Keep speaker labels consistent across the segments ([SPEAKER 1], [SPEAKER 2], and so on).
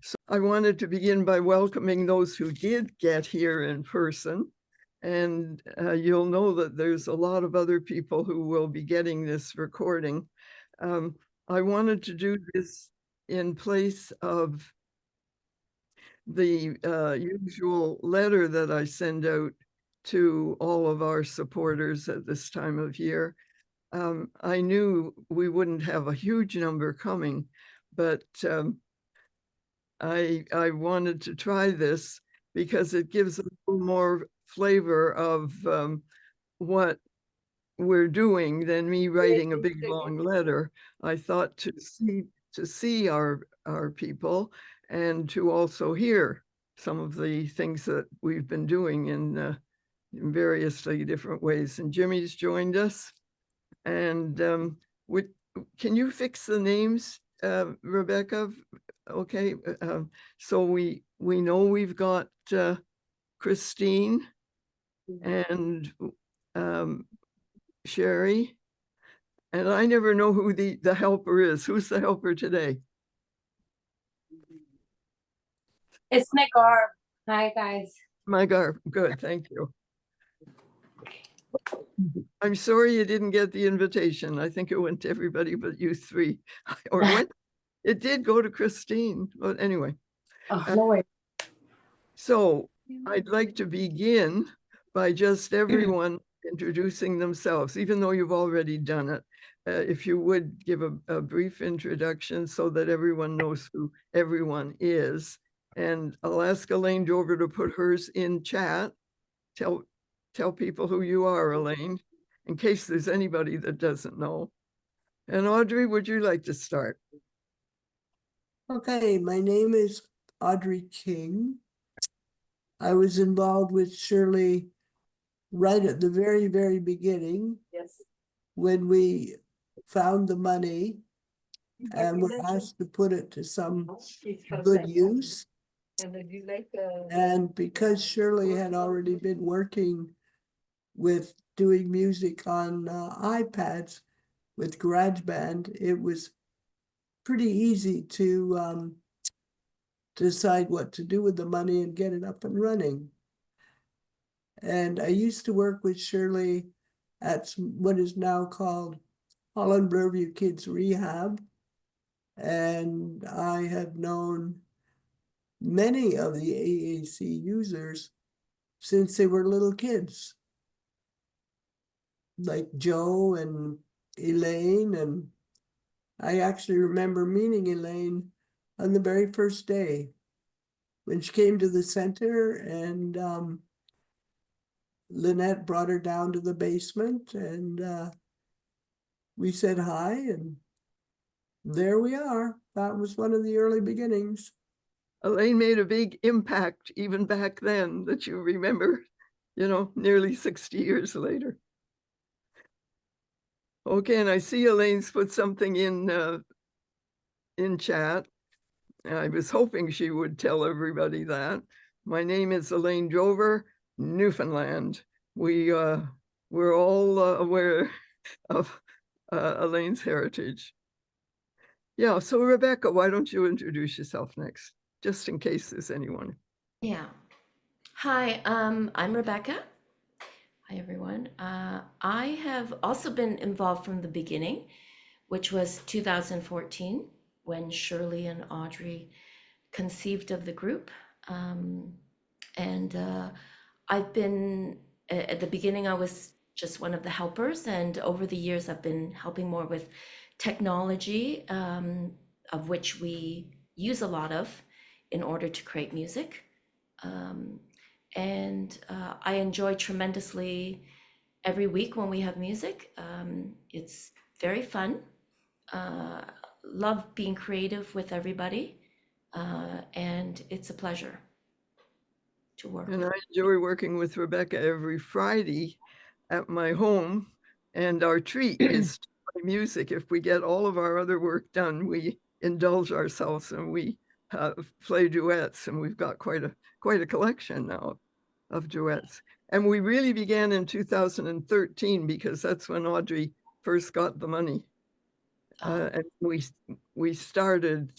[SPEAKER 1] So I wanted to begin by welcoming those who did get here in person. And you'll know that there's a lot of other people who will be getting this recording. I wanted to do this in place of the usual letter that I send out to all of our supporters at this time of year. I knew we wouldn't have a huge number coming, but I wanted to try this because it gives a little more flavor of what we're doing than me writing a big long letter. I thought to see our people and to also hear some of the things that we've been doing in variously different ways. And Jimmy's joined us. And can you fix the names, Rebecca? Okay, so we know we've got Christine and Sherry, and I never know who the helper is. Who's the helper today?
[SPEAKER 2] It's Nagar. Hi, guys.
[SPEAKER 1] Nagar, good, thank you. I'm sorry you didn't get the invitation. I think it went to everybody but you three. Or it did go to Christine, but anyway.
[SPEAKER 2] Oh, no way.
[SPEAKER 1] So I'd like to begin by just everyone introducing themselves, even though you've already done it. If you would give a brief introduction so that everyone knows who everyone is. And I'll ask Elaine Dover to put hers in chat. Tell people who you are, Elaine, in case there's anybody that doesn't know. And Audrey, would you like to start?
[SPEAKER 3] Okay, my name is Audrey King. I was involved with Shirley right at the very, very beginning.
[SPEAKER 2] Yes.
[SPEAKER 3] When we found the money and were asked to put it to some good use. And because Shirley had already been working with doing music on iPads with GarageBand, it was pretty easy to decide what to do with the money and get it up and running. And I used to work with Shirley at what is now called Holland Riverview Kids Rehab. And I had known many of the AAC users since they were little kids, like Joe and Elaine. And I actually remember meeting Elaine on the very first day when she came to the center, and Lynette brought her down to the basement, and we said hi, and there we are. That was one of the early beginnings.
[SPEAKER 1] Elaine made a big impact even back then that you remember, nearly 60 years later. Okay, and I see Elaine's put something in chat. I was hoping she would tell everybody that. My name is Elaine Drover, Newfoundland. We're all aware of Elaine's heritage. Yeah, so Rebecca, why don't you introduce yourself next, just in case there's anyone.
[SPEAKER 4] Yeah. Hi, I'm Rebecca. Hi, everyone. I have also been involved from the beginning, which was 2014, when Shirley and Audrey conceived of the group. I've been, at the beginning, I was just one of the helpers, and over the years, I've been helping more with technology, of which we use a lot of in order to create music. I enjoy tremendously every week when we have music. It's very fun. Love being creative with everybody, and it's a pleasure to work.
[SPEAKER 1] And I enjoy working with Rebecca every Friday at my home, and our treat is to play music. If we get all of our other work done, we indulge ourselves and we play duets, and we've got quite a collection now of duets. And we really began in 2013 because that's when Audrey first got the money. And we started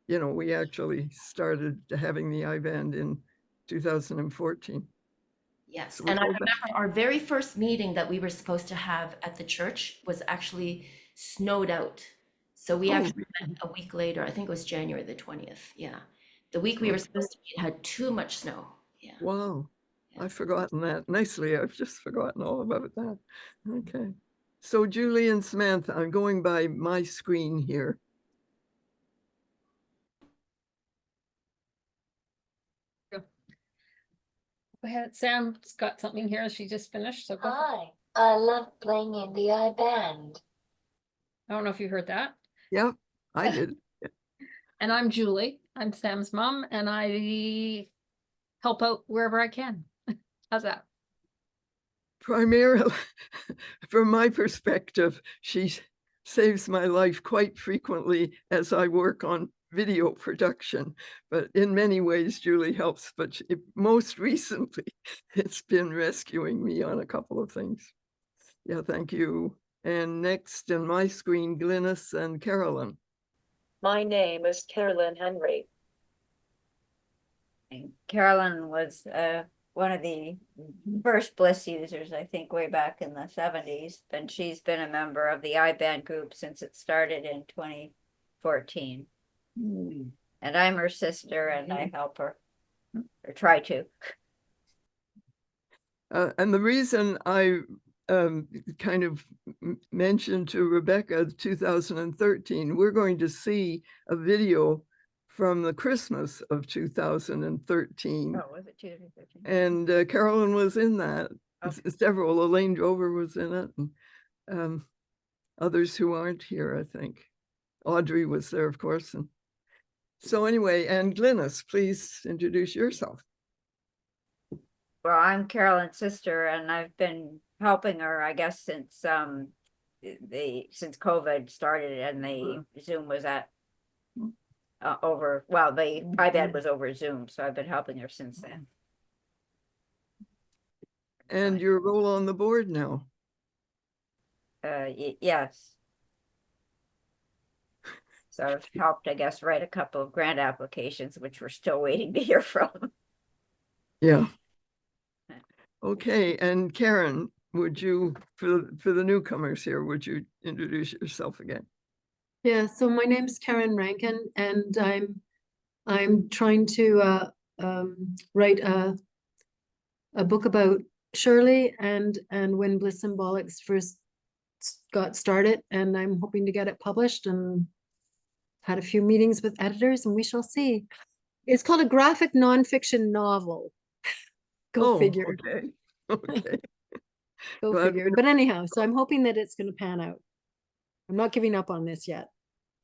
[SPEAKER 1] you know, we actually started having the I-band in 2014.
[SPEAKER 4] Yes,
[SPEAKER 1] So we
[SPEAKER 4] and I
[SPEAKER 1] go back-
[SPEAKER 4] remember our very first meeting that we were supposed to have at the church was actually snowed out. So we
[SPEAKER 1] Oh,
[SPEAKER 4] actually met a week later. I think it was January the 20th. Yeah. The week we were supposed to meet had too much snow. Yeah.
[SPEAKER 1] wow,
[SPEAKER 4] Yeah.
[SPEAKER 1] I've forgotten that. Nicely, I've just forgotten all about that. Okay. So Julie and Samantha, I'm going by my screen here.
[SPEAKER 5] Go ahead, Sam's got something here. She just finished, so go.
[SPEAKER 6] Hi, I love playing in the I-band.
[SPEAKER 5] I don't know if you heard that.
[SPEAKER 1] Yep, I did.
[SPEAKER 5] And I'm Julie. I'm Sam's mom, and I help out wherever I can. How's that?
[SPEAKER 1] Primarily, from my perspective, she saves my life quite frequently as I work on video production. But in many ways, Julie helps. But most recently, it's been rescuing me on a couple of things. Yeah, thank you. And next in my screen, Glynis and Carolyn.
[SPEAKER 6] My name is Carolyn Henry.
[SPEAKER 7] Carolyn was one of the first Bliss users, I think, way back in the 70s, and she's been a member of the I-band group since it started in 2014. And I'm her sister, and I help her, or try to.
[SPEAKER 1] And the reason I kind of mentioned to Rebecca 2013, we're going to see a video from the Christmas of 2013.
[SPEAKER 7] Oh, was it 2013?
[SPEAKER 1] And Carolyn was in that.
[SPEAKER 7] Okay.
[SPEAKER 1] Several, Elaine Drover was in it, and others who aren't here, I think. Audrey was there, of course. And so anyway, and Glynis, please introduce yourself.
[SPEAKER 7] Well, I'm Carolyn's sister, and I've been helping her, I guess, since since COVID started and the Zoom was at over, well, the I-band was over Zoom, so I've been helping her since then.
[SPEAKER 1] And your role on the board now.
[SPEAKER 7] Yes. So I've helped, I guess, write a couple of grant applications, which we're still waiting to hear from.
[SPEAKER 1] Yeah. Okay, and Karen, would you, for the newcomers here, would you introduce yourself again?
[SPEAKER 8] Yeah, so my name's Karen Rankin, and I'm trying to write a book about Shirley and when Bliss Symbolics first got started, and I'm hoping to get it published, and had a few meetings with editors, and we shall see. It's called a graphic nonfiction novel. Go figure.
[SPEAKER 1] Okay. Okay.
[SPEAKER 8] Go
[SPEAKER 1] Glad we
[SPEAKER 8] figure. But anyhow, so I'm hoping that it's going to pan out. I'm not giving up on this yet.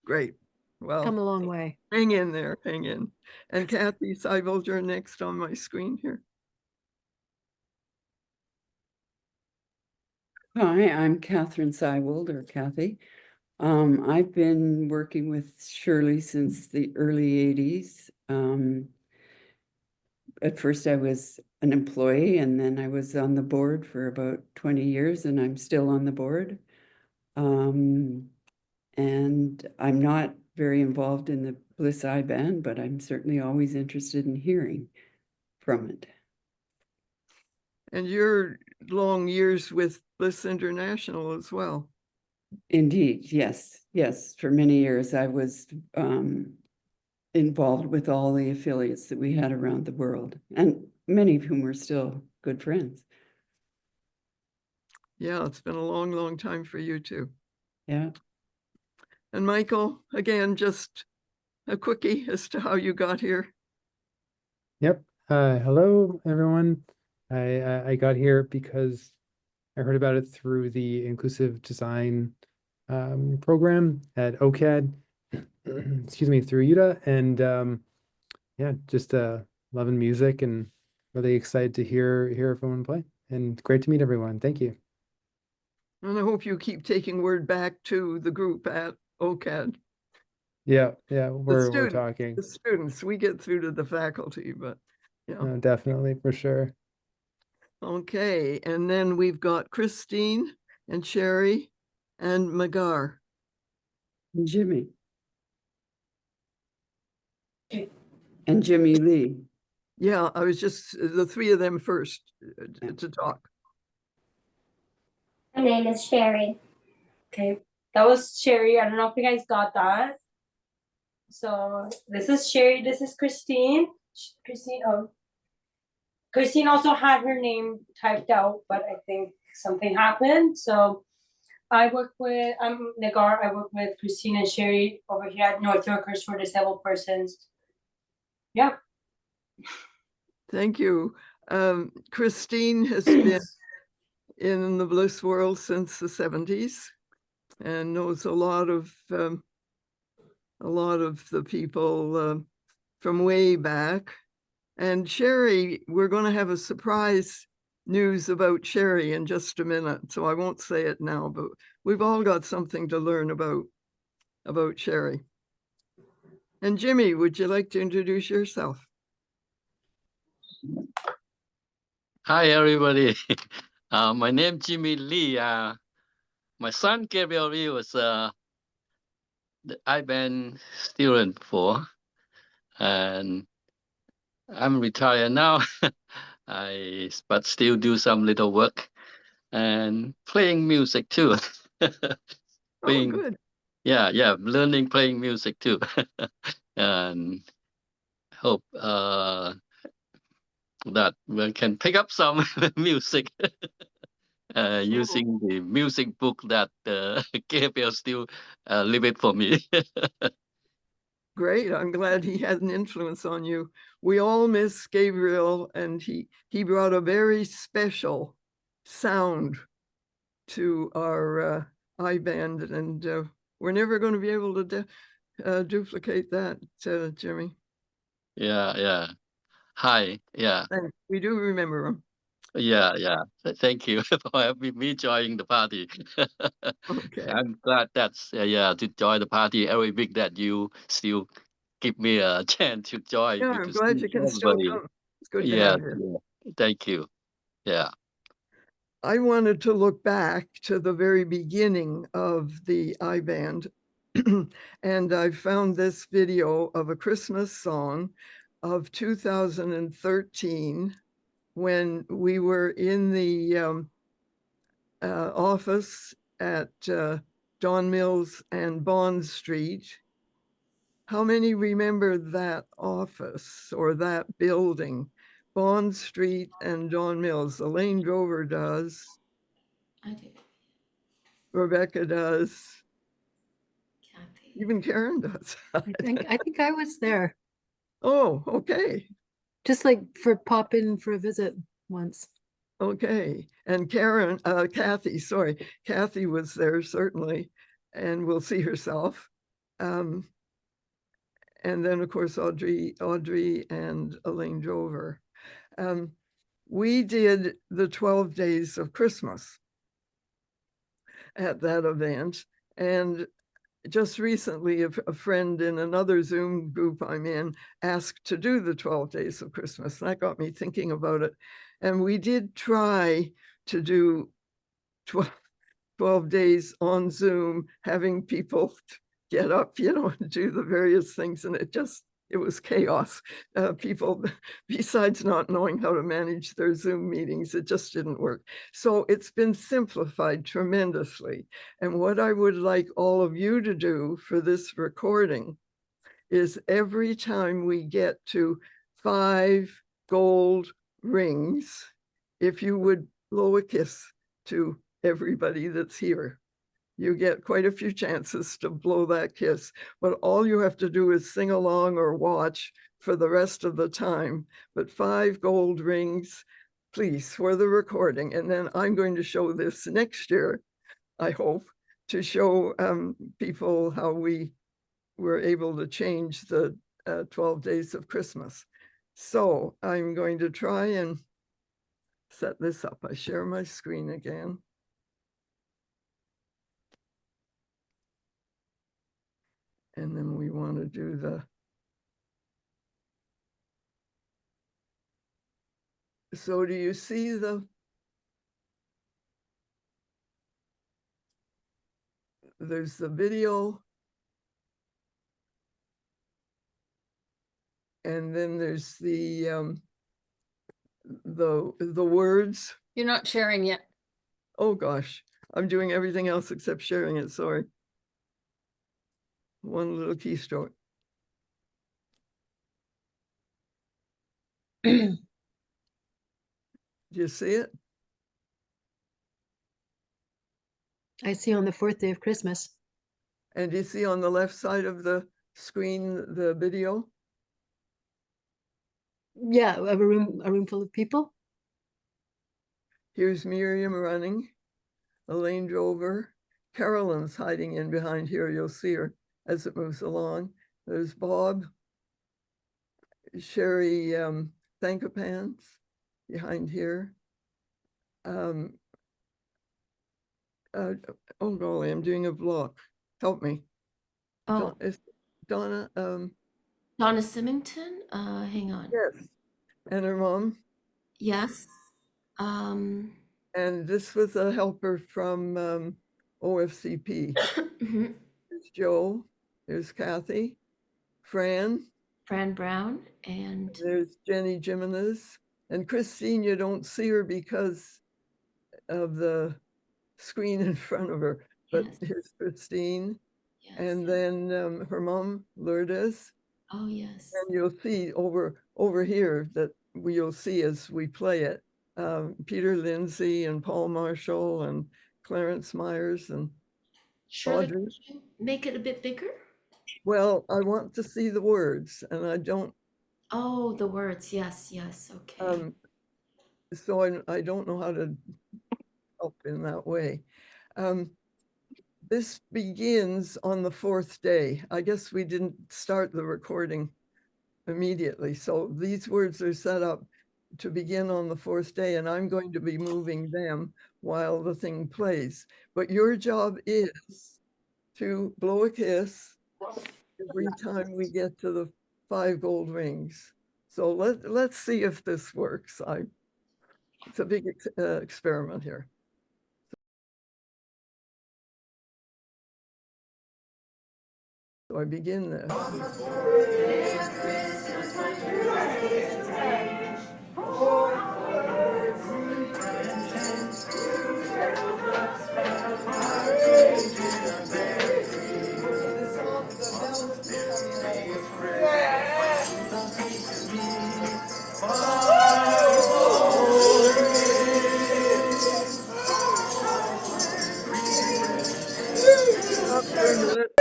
[SPEAKER 1] Great. Well,
[SPEAKER 8] Come a long way.
[SPEAKER 1] hang in there, hang in. And Kathy Seibold, you're next on my screen here.
[SPEAKER 9] Hi, I'm Catherine Seibold, or Kathy. I've been working with Shirley since the early 80s. At first I was an employee, and then I was on the board for about 20 years, and I'm still on the board. And I'm not very involved in the Bliss I-band, but I'm certainly always interested in hearing from it.
[SPEAKER 1] And your long years with Bliss International as well.
[SPEAKER 9] Indeed, yes, yes. For many years, I was involved with all the affiliates that we had around the world, and many of whom are still good friends.
[SPEAKER 1] Yeah, it's been a long, long time for you too.
[SPEAKER 9] Yeah.
[SPEAKER 1] And Michael, again, just a quickie as to how you got here.
[SPEAKER 10] Yep. Hello, everyone. I got here because I heard about it through the inclusive design program at OCAD, excuse me, through UTA, and yeah, just loving music and really excited to hear everyone play. And great to meet everyone. Thank you.
[SPEAKER 1] And I hope you keep taking word back to the group at OCAD.
[SPEAKER 10] Yeah, we're talking.
[SPEAKER 1] The students, we get through to the faculty, but yeah.
[SPEAKER 10] No, definitely, for sure.
[SPEAKER 1] Okay, and then we've got Christine and Sherry and Magar.
[SPEAKER 9] Jimmy. And Jimmy Lee.
[SPEAKER 1] Yeah, I was just the three of them first to talk.
[SPEAKER 2] My name is Sherry. Okay, that was Sherry. I don't know if you guys got that. So this is Sherry. This is Christine. Christine also had her name typed out, but I think something happened. So I'm Nagar. I work with Christine and Sherry over here at North Yorkers for Disabled Persons. Yeah.
[SPEAKER 1] Thank you. Christine has been in the Bliss world since the 70s and knows a lot of the people from way back. And Sherry, we're going to have a surprise news about Sherry in just a minute, so I won't say it now, but we've all got something to learn about Sherry. And Jimmy, would you like to introduce yourself?
[SPEAKER 11] Hi, everybody. My name is Jimmy Lee. My son Gabriel Lee was the IBAN student before, and I'm retired now. But still do some little work and playing music too.
[SPEAKER 1] Oh, good.
[SPEAKER 11] Yeah, learning playing music too. And hope that we can pick up some music. Using the music book that Gabriel still leave it for me.
[SPEAKER 1] Great. I'm glad he had an influence on you. We all miss Gabriel, and he brought a very special sound to our iBand, and we're never going to be able to duplicate that, Jimmy.
[SPEAKER 11] Yeah. Hi. Yeah.
[SPEAKER 1] And we do remember him.
[SPEAKER 11] Yeah. Thank you for having me joining the party.
[SPEAKER 1] Okay.
[SPEAKER 11] I'm glad that's to join the party every week that you still give me a chance to join.
[SPEAKER 1] Yeah, I'm glad you can still come. It's good to have you.
[SPEAKER 11] Yeah. Thank you. Yeah.
[SPEAKER 1] I wanted to look back to the very beginning of the iBand, and I found this video of a Christmas song of 2013 when we were in the office at Don Mills and Bond Street. How many remember that office or that building? Bond Street and Don Mills. Elaine Drover does.
[SPEAKER 4] I do.
[SPEAKER 1] Rebecca does.
[SPEAKER 4] Kathy.
[SPEAKER 1] Even Karen does.
[SPEAKER 8] I think I was there,
[SPEAKER 1] Oh, okay.
[SPEAKER 8] just like for pop in for a visit once.
[SPEAKER 1] Okay. And Kathy was there certainly, and will see herself. And then of course, Audrey and Elaine Drover. We did the 12 days of Christmas at that event. And just recently, a friend in another Zoom group I'm in asked to do the 12 days of Christmas. That got me thinking about it. And we did try to do 12 days on Zoom, having people get up, and do the various things. And it was chaos. People, besides not knowing how to manage their Zoom meetings, it just didn't work. So it's been simplified tremendously. And what I would like all of you to do for this recording is every time we get to 5 gold rings, if you would blow a kiss to everybody that's here. You get quite a few chances to blow that kiss, but all you have to do is sing along or watch for the rest of the time. But 5 gold rings, please, for the recording. And then I'm going to show this next year, I hope, to show people how we were able to change the 12 days of Christmas. So I'm going to try and set this up. I share my screen again. And then we want to do so do you see there's the video. And then there's the words.
[SPEAKER 5] You're not sharing yet.
[SPEAKER 1] Oh gosh, I'm doing everything else except sharing it, sorry. One little keystroke. Do you see it?
[SPEAKER 8] I see on the 4th day of Christmas.
[SPEAKER 1] And do you see on the left side of the screen the video?
[SPEAKER 8] Yeah, a room full of people.
[SPEAKER 1] Here's Miriam running. Elaine drove her. Carolyn's hiding in behind here. You'll see her as it moves along. There's Bob. Sherry Thankapans behind here. Oh golly, I'm doing a block. Help me.
[SPEAKER 4] Oh,
[SPEAKER 1] It's Donna.
[SPEAKER 4] Donna Symington, hang on.
[SPEAKER 1] Yes. And her mom.
[SPEAKER 4] Yes. Um,
[SPEAKER 1] And this was a helper from OFCP.
[SPEAKER 4] mhm.
[SPEAKER 1] There's Joe. There's Kathy. Fran.
[SPEAKER 4] Fran Brown and
[SPEAKER 1] There's Jenny Jimenez. And Christine, you don't see her because of the screen in front of her. But
[SPEAKER 4] yes,
[SPEAKER 1] here's Christine.
[SPEAKER 4] yes.
[SPEAKER 1] And then her mom, Lourdes.
[SPEAKER 4] Oh, yes.
[SPEAKER 1] And you'll see over here that you'll see as we play it, Peter Lindsay and Paul Marshall and Clarence Myers and
[SPEAKER 4] Shirley,
[SPEAKER 1] Audrey.
[SPEAKER 4] could you make it a bit bigger?
[SPEAKER 1] Well, I want to see the words and I don't,
[SPEAKER 4] Oh, the words. Yes, yes. Okay.
[SPEAKER 1] so I don't know how to help in that way. This begins on the 4th day. I guess we didn't start the recording immediately. So these words are set up to begin on the 4th day, and I'm going to be moving them while the thing plays. But your job is to blow a kiss every time we get to the 5 gold rings. So let's see if this works. It's a big experiment here. So I begin this. Stop for a minute.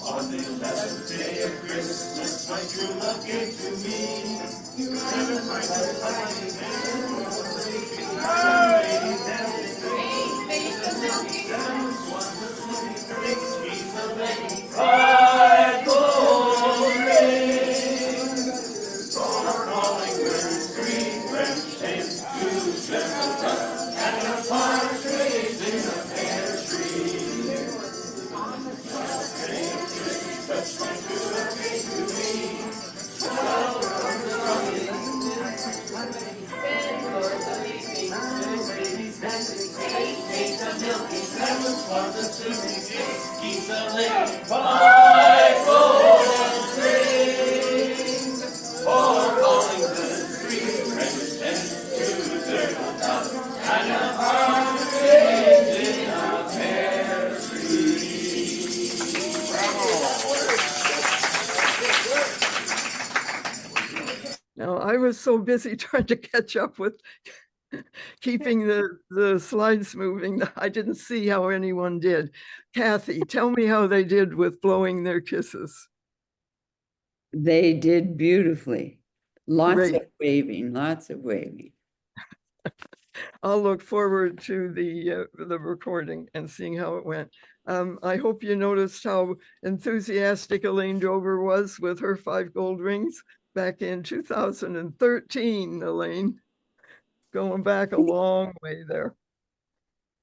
[SPEAKER 12] On the 11th day of Christmas.
[SPEAKER 1] Now, I was so busy trying to catch up with keeping the slides moving that I didn't see how anyone did. Kathy, tell me how they did with blowing their kisses.
[SPEAKER 9] They did beautifully. Lots of
[SPEAKER 1] Great.
[SPEAKER 9] waving, lots of waving.
[SPEAKER 1] I'll look forward to the recording and seeing how it went. I hope you noticed how enthusiastic Elaine Dover was with her 5 gold rings back in 2013, Elaine. Going back a long way there.